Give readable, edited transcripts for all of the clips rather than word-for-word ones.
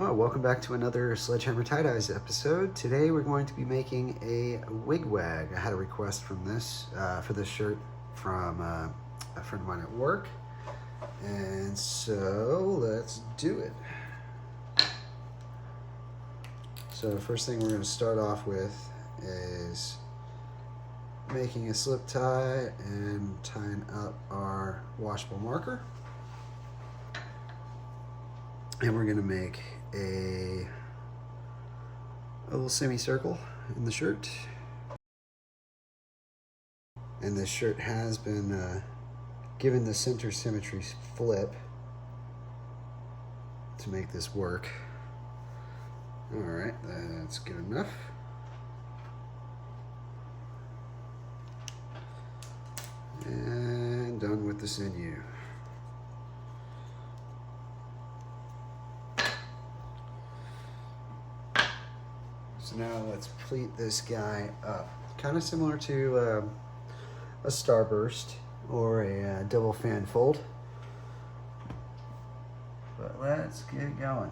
Oh, welcome back to another Sledgehammer Tie-Dyes episode. Today we're going to be making a wig wag. I had a request from this for this shirt from a friend of mine at work, and so let's do it. So the first thing we're going to start off with is making a slip tie and tying up our washable marker. And we're going to make a little semicircle in the shirt. And this shirt has been given the center symmetry flip to make this work. Alright, that's good enough. And done with the sinew. So now let's pleat this guy up. Kind of similar to a starburst or a double fan fold. But let's get going.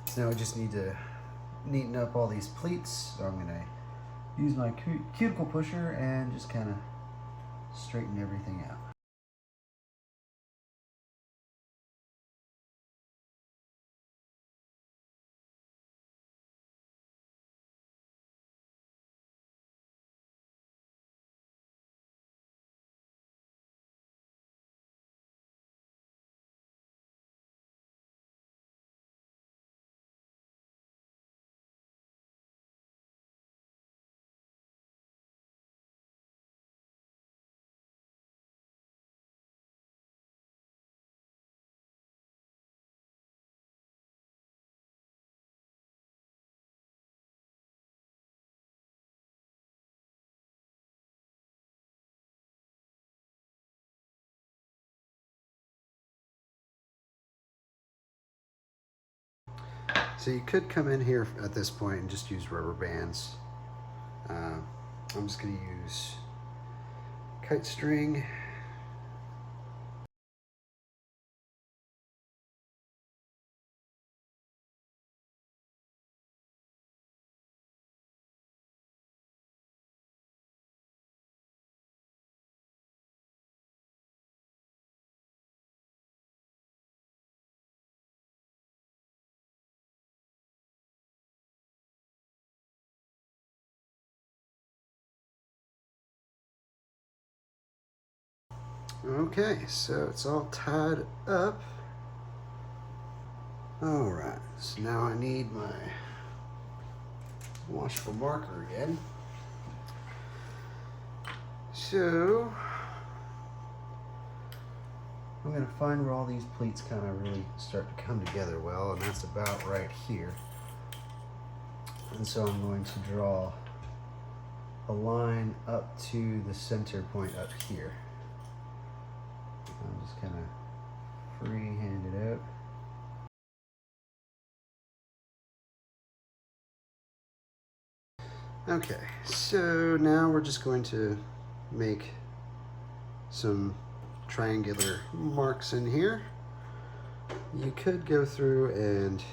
So now we just need to neaten up all these pleats. So I'm going to use my cuticle pusher and just kind of straighten everything out. So you could come in here at this point and just use rubber bands. I'm just going to use kite string. Okay, so it's all tied up. Alright, so now I need my washable marker again. So I'm going to find where all these pleats kind of really start to come together well, and that's about right here. And so I'm going to draw a line up to the center point up here. I'm just kind of freehand it out. Okay, so now we're just going to make some triangular marks in here. You could go through and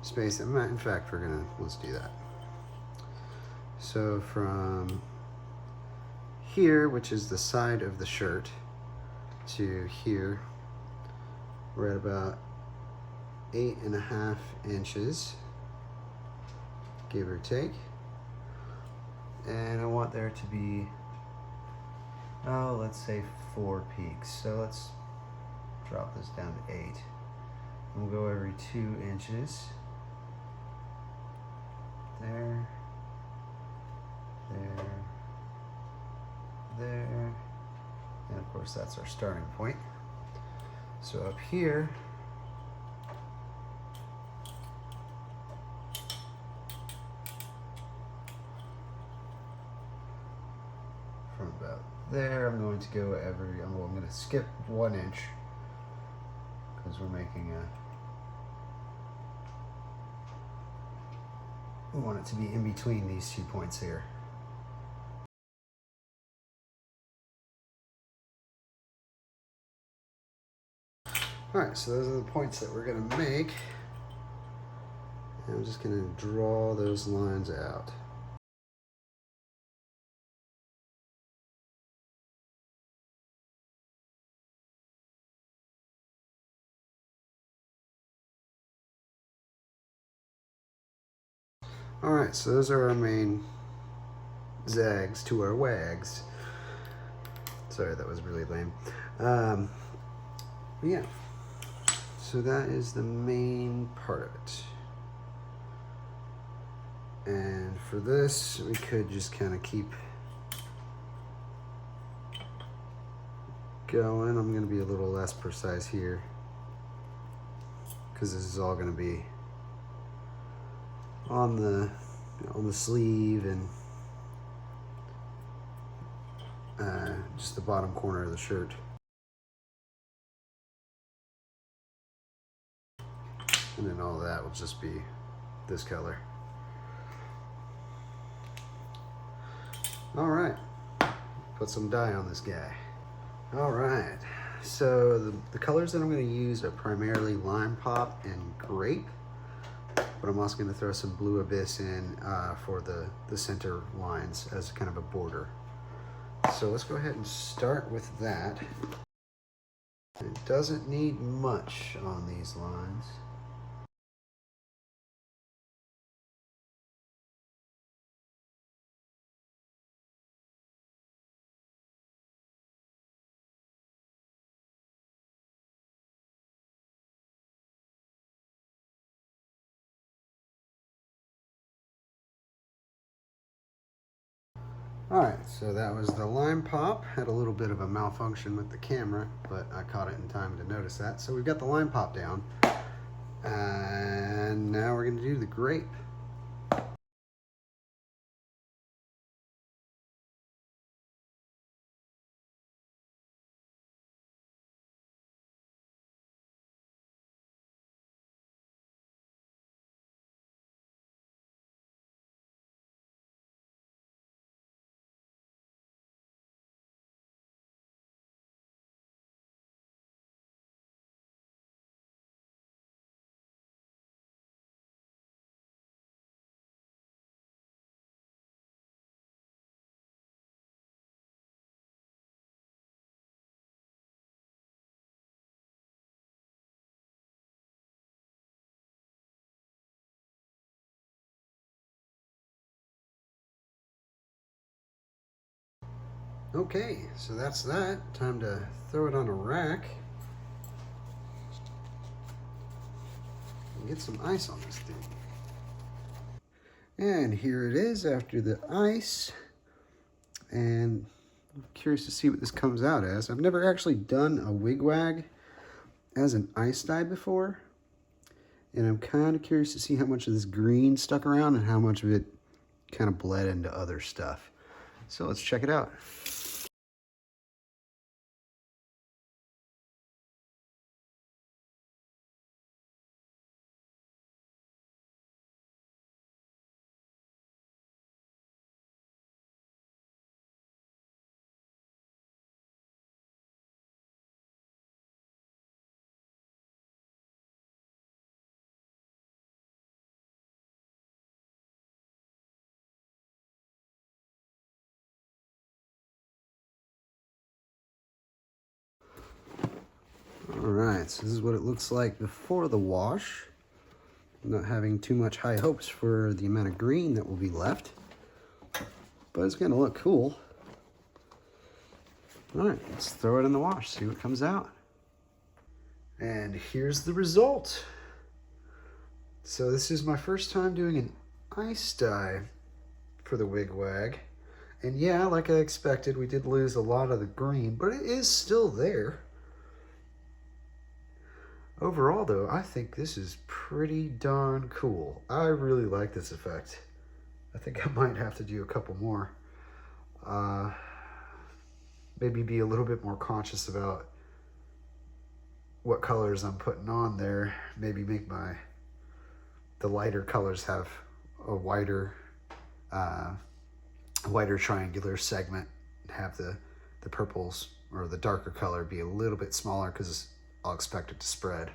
space them. In fact, let's do that. So from here, which is the side of the shirt, to here, we're at about 8.5 inches, give or take. And I want there to be, let's say 4 peaks. So let's drop this down to 8. We'll go every 2 inches. There, there, and of course that's our starting point. So up here, from about there, I'm going to go I'm going to skip 1 inch because we're making We want it to be in between these 2 points here. All right, so those are the points that we're gonna make. And I'm just gonna draw those lines out. All right, so those are our main zags to our wags. Sorry, that was really lame. Yeah, so that is the main part of it. And for this, we could just kind of keep going. I'm going to be a little less precise here because this is all going to be on the sleeve and just the bottom corner of the shirt. And then all that will just be this color. All right, put some dye on this guy. All right, so the colors that I'm going to use are primarily Lime Pop and Grape, but I'm also going to throw some Blue Abyss in for the center lines as kind of a border. So let's go ahead and start with that. It doesn't need much on these lines. All right, so that was the Lime Pop. Had a little bit of a malfunction with the camera, but I caught it in time to notice that. So we've got the Lime Pop down. And now we're gonna do the Grape. Okay, so that's that. Time to throw it on a rack and get some ice on this thing. And here it is after the ice. And I'm curious to see what this comes out as. I've never actually done a wig wag as an ice dye before. And I'm kind of curious to see how much of this green stuck around and how much of it kind of bled into other stuff. So let's check it out. All right, so this is what it looks like before the wash. I'm not having too much high hopes for the amount of green that will be left, but it's gonna look cool. All right, let's throw it in the wash, see what comes out. And here's the result. So this is my first time doing an ice dye for the Wig Wag. And yeah, like I expected, we did lose a lot of the green, but it is still there. Overall though, I think this is pretty darn cool. I really like this effect. I think I might have to do a couple more. Maybe be a little bit more conscious about what colors I'm putting on there. Maybe make the lighter colors have a wider triangular segment, have the purples or the darker color be a little bit smaller because I'll expect it to spread.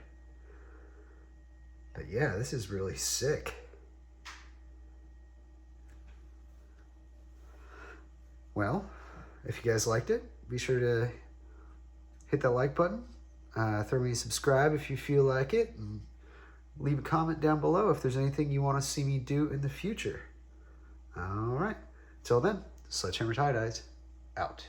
But yeah, this is really sick. Well, if you guys liked it, be sure to hit that like button, throw me a subscribe if you feel like it, and leave a comment down below if there's anything you want to see me do in the future. All right, till then, Sledgehammer Tie-Dyes out.